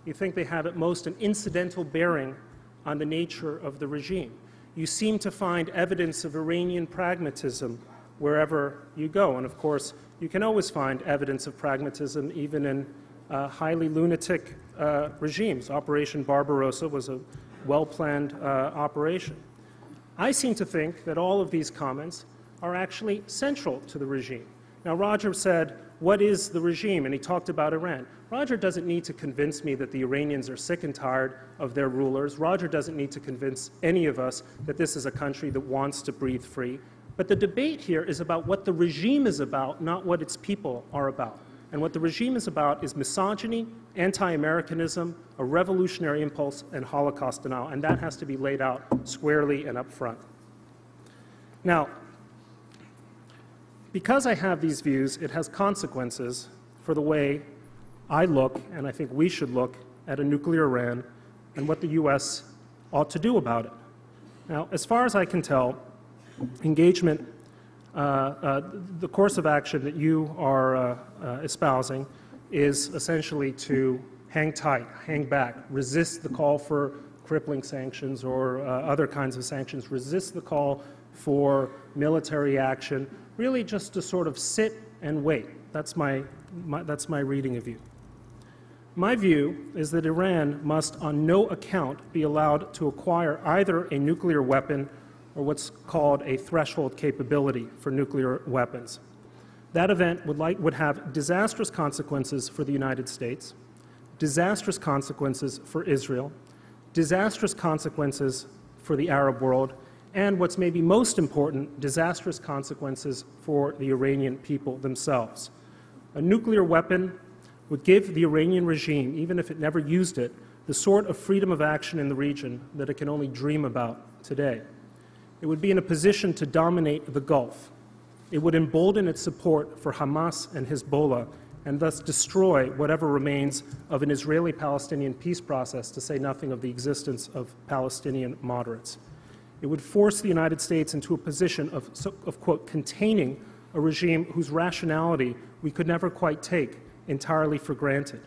You think they have at most an incidental bearing on the nature of the regime. You seem to find evidence of Iranian pragmatism wherever you go. And of course, you can always find evidence of pragmatism even in highly lunatic regimes. Operation Barbarossa was a well-planned operation. I seem to think that all of these comments are actually central to the regime. Now, Roger said, what is the regime? And he talked about Iran. Roger doesn't need to convince me that the Iranians are sick and tired of their rulers. Roger doesn't need to convince any of us that this is a country that wants to breathe free. But the debate here is about what the regime is about, not what its people are about. And what the regime is about is misogyny, anti-Americanism, a revolutionary impulse, and Holocaust denial. And that has to be laid out squarely and up front. Now, because I have these views, it has consequences for the way I look, and I think we should look, at a nuclear Iran and what the U.S. ought to do about it. Now, as far as I can tell, engagement, the course of action that you are espousing is essentially to hang tight, hang back, resist the call for crippling sanctions or other kinds of sanctions, resist the call for military action, really just to sort of sit and wait. That's my reading of you. My view is that Iran must on no account be allowed to acquire either a nuclear weapon or what's called a threshold capability for nuclear weapons. That event would have disastrous consequences for the United States, disastrous consequences for Israel, disastrous consequences for the Arab world, and what's maybe most important, disastrous consequences for the Iranian people themselves. A nuclear weapon would give the Iranian regime, even if it never used it, the sort of freedom of action in the region that it can only dream about today. It would be in a position to dominate the Gulf. It would embolden its support for Hamas and Hezbollah and thus destroy whatever remains of an Israeli-Palestinian peace process, to say nothing of the existence of Palestinian moderates. It would force the United States into a position of quote, containing a regime whose rationality we could never quite take entirely for granted.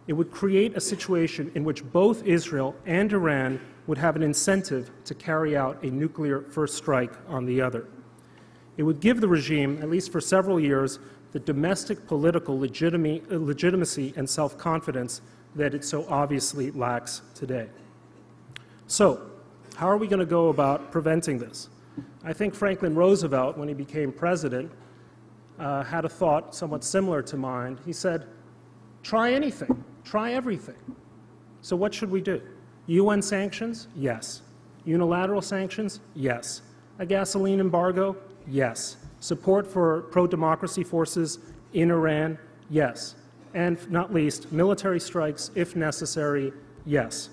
It would create a situation in which both Israel and Iran would have an incentive to carry out a nuclear first strike on the other. It would give the regime, at least for several years, the domestic political legitimacy and self-confidence that it so obviously lacks today. So, how are we going to go about preventing this? I think Franklin Roosevelt, when he became president, had a thought somewhat similar to mine. He said, try anything, try everything. So what should we do? UN sanctions? Yes. Unilateral sanctions? Yes. A gasoline embargo? Yes. Support for pro-democracy forces in Iran? Yes. And not least, military strikes, if necessary? Yes.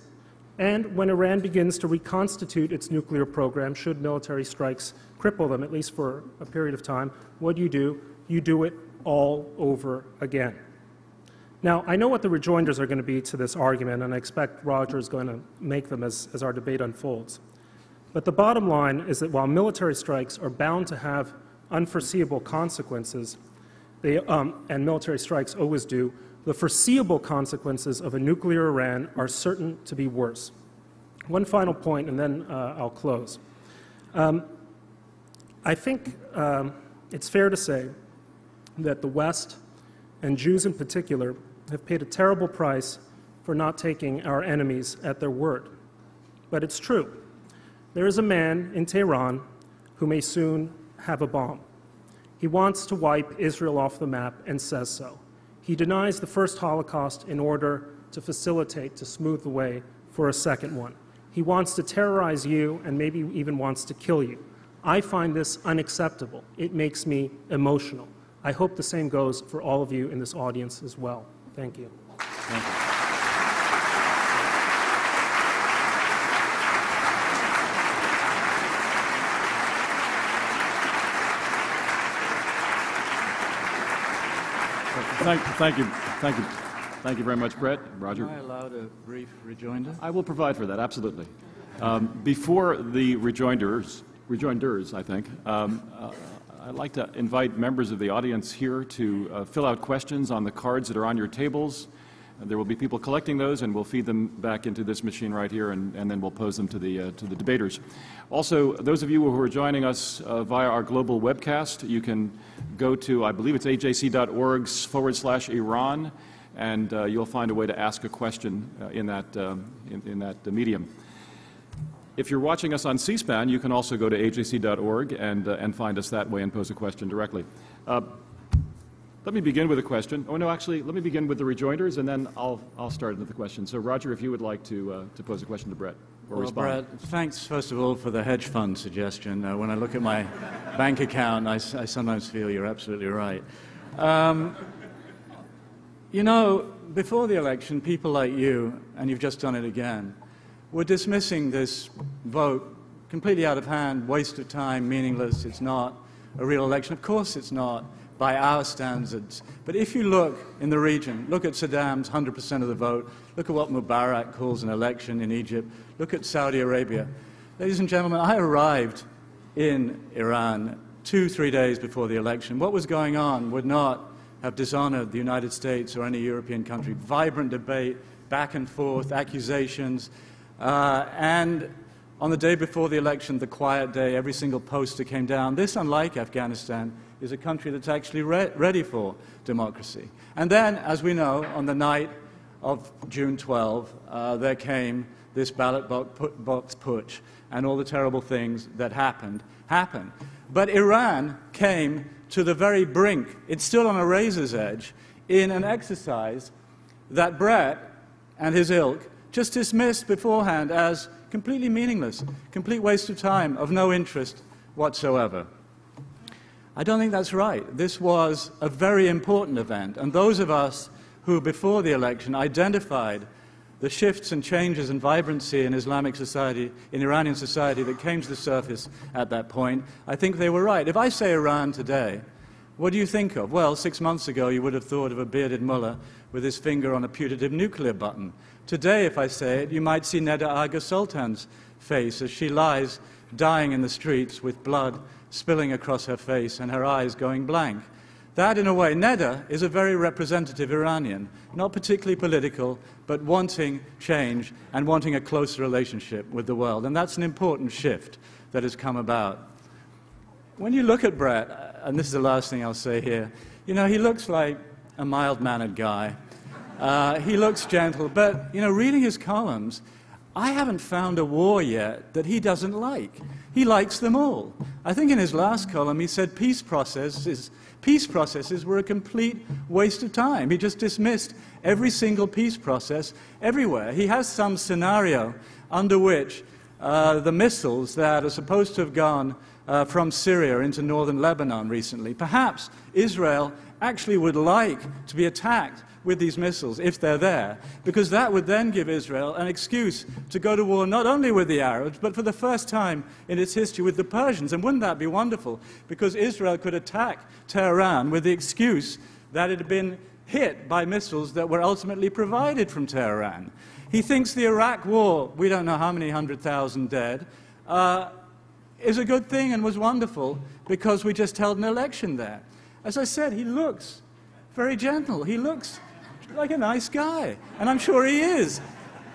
And when Iran begins to reconstitute its nuclear program, should military strikes cripple them, at least for a period of time, what do? You do it all over again. Now, I know what the rejoinders are going to be to this argument, and I expect Roger is going to make them as our debate unfolds. But the bottom line is that while military strikes are bound to have unforeseeable consequences, and military strikes always do, the foreseeable consequences of a nuclear Iran are certain to be worse. One final point, and then I'll close. I think it's fair to say that the West, and Jews in particular, have paid a terrible price for not taking our enemies at their word. But it's true. There is a man in Tehran who may soon have a bomb. He wants to wipe Israel off the map and says so. He denies the first Holocaust in order to facilitate, to smooth the way for a second one. He wants to terrorize you and maybe even wants to kill you. I find this unacceptable. It makes me emotional. I hope the same goes for all of you in this audience as well. Thank you. Thank you. Thank you very much, Bret. Roger. Am I allowed a brief rejoinder? I will provide for that, absolutely. Before the rejoinders, I think, I'd like to invite members of the audience here to fill out questions on the cards that are on your tables. There will be people collecting those, and we'll feed them back into this machine right here, and then we'll pose them to the debaters. Also, those of you who are joining us via our global webcast, you can go to, I believe it's ajc.org/Iran, and you'll find a way to ask a question in that medium. If you're watching us on C-SPAN, you can also go to ajc.org and find us that way and pose a question directly. Let me begin with a question. Oh, no, actually, let me begin with the rejoinders, and then I'll start with the question. So, Roger, if you would like to pose a question to Bret or respond. Bret, thanks, first of all, for the hedge fund suggestion. When I look at my bank account, I sometimes feel you're absolutely right. You know, before the election, people like you, and you've just done it again, were dismissing this vote completely out of hand, waste of time, meaningless, it's not a real election. Of course it's not, by our standards. But if you look in the region, look at Saddam's 100% of the vote, look at what Mubarak calls an election in Egypt, look at Saudi Arabia. Ladies and gentlemen, I arrived in Iran 2-3 days before the election. What was going on would not have dishonored the United States or any European country. Vibrant debate, back and forth, accusations, and on the day before the election, the quiet day, every single poster came down. This, unlike Afghanistan, is a country that's actually ready for democracy. And then, as we know, on the night of June 12, there came this ballot box putsch, and all the terrible things that happened. But Iran came to the very brink, it's still on a razor's edge, in an exercise that Bret and his ilk just dismissed beforehand as completely meaningless, complete waste of time, of no interest whatsoever. I don't think that's right. This was a very important event, and those of us who, before the election, identified the shifts and changes and vibrancy in Islamic society, in Iranian society, that came to the surface at that point, I think they were right. If I say Iran today, what do you think of? Well, 6 months ago, you would have thought of a bearded mullah with his finger on a putative nuclear button. Today, if I say it, you might see Neda Agha Sultan's face as she lies dying in the streets with blood spilling across her face and her eyes going blank. That, in a way, Neda is a very representative Iranian, not particularly political, but wanting change and wanting a closer relationship with the world. And that's an important shift that has come about. When you look at Bret, and this is the last thing I'll say here, you know, he looks like a mild-mannered guy. He looks gentle, but, you know, reading his columns, I haven't found a war yet that he doesn't like. He likes them all. I think in his last column he said peace processes were a complete waste of time. He just dismissed every single peace process everywhere. He has some scenario under which the missiles that are supposed to have gone from Syria into northern Lebanon recently, perhaps Israel actually would like to be attacked with these missiles, if they're there, because that would then give Israel an excuse to go to war not only with the Arabs, but for the first time in its history with the Persians. And wouldn't that be wonderful? Because Israel could attack Tehran with the excuse that it had been hit by missiles that were ultimately provided from Tehran. He thinks the Iraq war, we don't know how many 100,000 dead, is a good thing and was wonderful because we just held an election there. As I said, he looks very gentle. He looks like a nice guy, and I'm sure he is.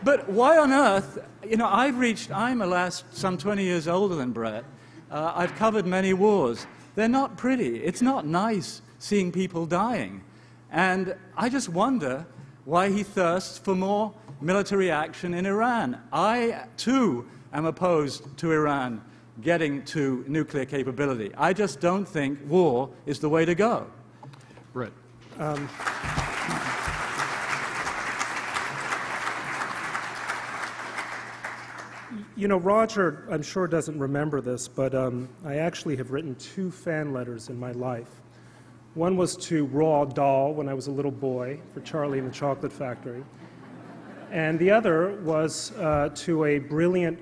But why on earth, you know, I'm alas some 20 years older than Bret. I've covered many wars. They're not pretty. It's not nice seeing people dying. And I just wonder why he thirsts for more military action in Iran. I, too, am opposed to Iran getting to nuclear capability. I just don't think war is the way to go. Bret. You know, Roger, I'm sure doesn't remember this, but I actually have written 2 fan letters in my life. One was to Roald Dahl when I was a little boy for Charlie and the Chocolate Factory. And the other was to a brilliant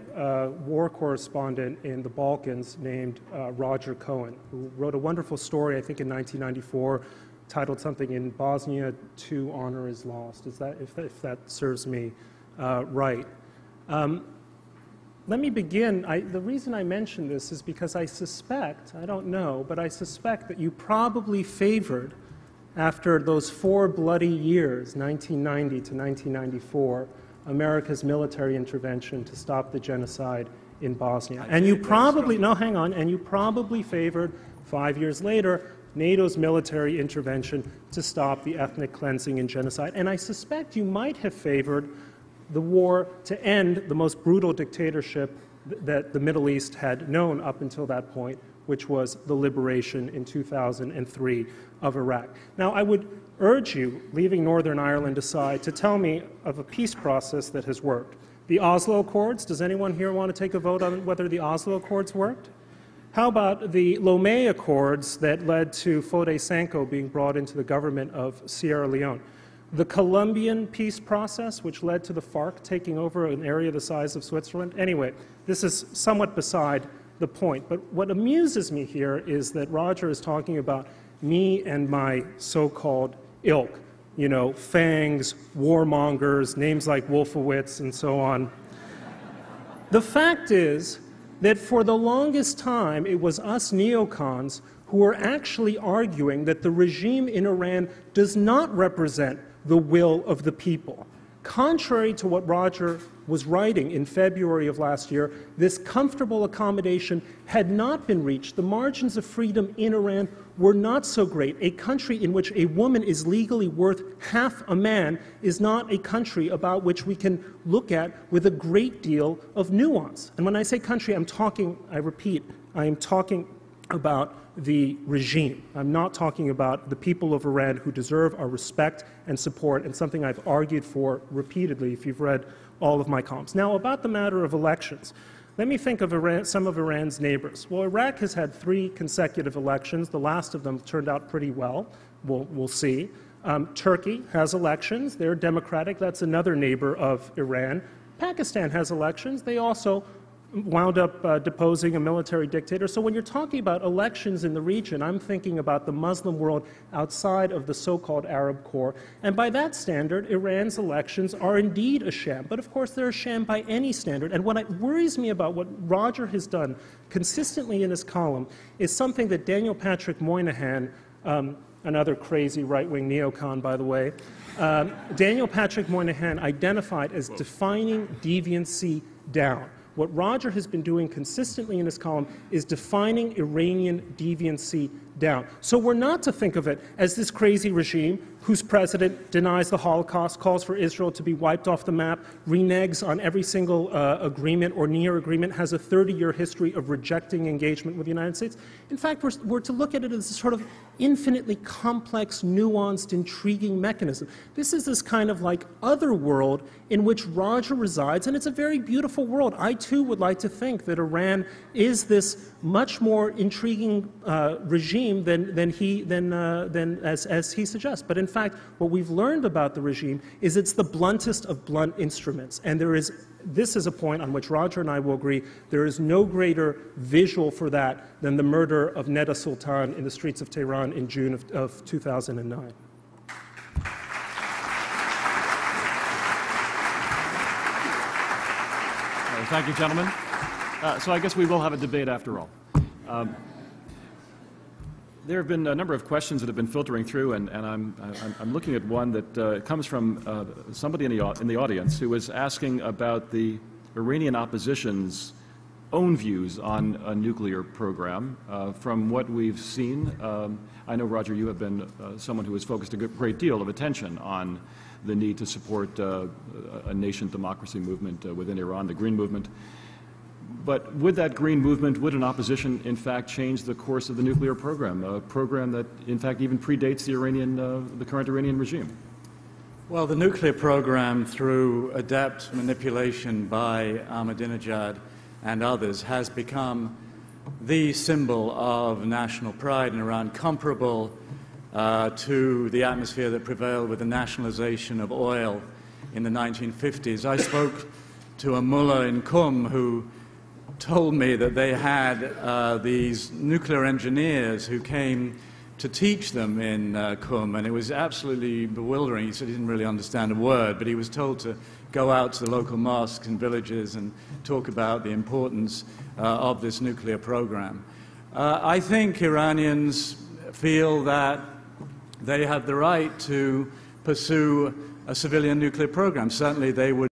war correspondent in the Balkans named Roger Cohen, who wrote a wonderful story, I think in 1994, titled something "In Bosnia, Too Honor is Lost." Is that, if that serves me right? Let me begin. The reason I mention this is because I suspect, I don't know, but I suspect that you probably favored after those 4 bloody years, 1990 to 1994, America's military intervention to stop the genocide in Bosnia. And you probably, no, hang on, and you probably favored, 5 years later, NATO's military intervention to stop the ethnic cleansing and genocide. And I suspect you might have favored the war to end the most brutal dictatorship that the Middle East had known up until that point, which was the liberation in 2003 of Iraq. Now, I would urge you, leaving Northern Ireland aside, to tell me of a peace process that has worked. The Oslo Accords, does anyone here want to take a vote on whether the Oslo Accords worked? How about the Lomé Accords that led to Foday Sanko being brought into the government of Sierra Leone? The Colombian peace process, which led to the FARC taking over an area the size of Switzerland? Anyway, this is somewhat beside the point. But what amuses me here is that Roger is talking about me and my so-called ilk. You know, fangs, warmongers, names like Wolfowitz, and so on. The fact is that for the longest time, it was us neocons who were actually arguing that the regime in Iran does not represent the will of the people. Contrary to what Roger was writing in February of last year, this comfortable accommodation had not been reached. The margins of freedom in Iran were not so great. A country in which a woman is legally worth half a man is not a country about which we can look at with a great deal of nuance. And when I say country, I'm talking, I repeat, I am talking about the regime. I'm not talking about the people of Iran who deserve our respect and support, and something I've argued for repeatedly if you've read all of my columns. Now, about the matter of elections, let me think of Iran, some of Iran's neighbors. Well, Iraq has had 3 consecutive elections. The last of them turned out pretty well. We'll see. Turkey has elections. They're democratic. That's another neighbor of Iran. Pakistan has elections. They also wound up deposing a military dictator. So when you're talking about elections in the region, I'm thinking about the Muslim world outside of the so-called Arab core. And by that standard, Iran's elections are indeed a sham. But of course, they're a sham by any standard. And what worries me about what Roger has done consistently in his column is something that Daniel Patrick Moynihan, another crazy right-wing neocon, by the way, Daniel Patrick Moynihan identified as defining deviancy down. What Roger has been doing consistently in his column is defining Iranian deviancy down. So we're not to think of it as this crazy regime whose president denies the Holocaust, calls for Israel to be wiped off the map, reneges on every single agreement or near agreement, has a 30-year history of rejecting engagement with the United States. In fact, we're to look at it as a sort of infinitely complex, nuanced, intriguing mechanism. This is this kind of like other world in which Roger resides, and it's a very beautiful world. I, too, would like to think that Iran is this much more intriguing regime as he suggests. But in fact, what we've learned about the regime is it's the bluntest of blunt instruments. And this is a point on which Roger and I will agree, there is no greater visual for that than the murder of Neda Sultan in the streets of Tehran in June of 2009. Thank you, gentlemen. So I guess we will have a debate after all. There have been a number of questions that have been filtering through, and I'm looking at one that comes from somebody in the audience who was asking about the Iranian opposition's own views on a nuclear program. From what we've seen, I know, Roger, you have been someone who has focused a great deal of attention on the need to support a nation democracy movement within Iran, the Green Movement. But would that Green Movement, would an opposition, in fact, change the course of the nuclear program, a program that, in fact, even predates the current Iranian regime? Well, the nuclear program, through adept manipulation by Ahmadinejad and others, has become the symbol of national pride in Iran, comparable to the atmosphere that prevailed with the nationalization of oil in the 1950s. I spoke to a mullah in Qum who told me that they had these nuclear engineers who came to teach them in Qum, and it was absolutely bewildering. He said he didn't really understand a word, but he was told to go out to the local mosques and villages and talk about the importance of this nuclear program. I think Iranians feel that they have the right to pursue a civilian nuclear program. Certainly they would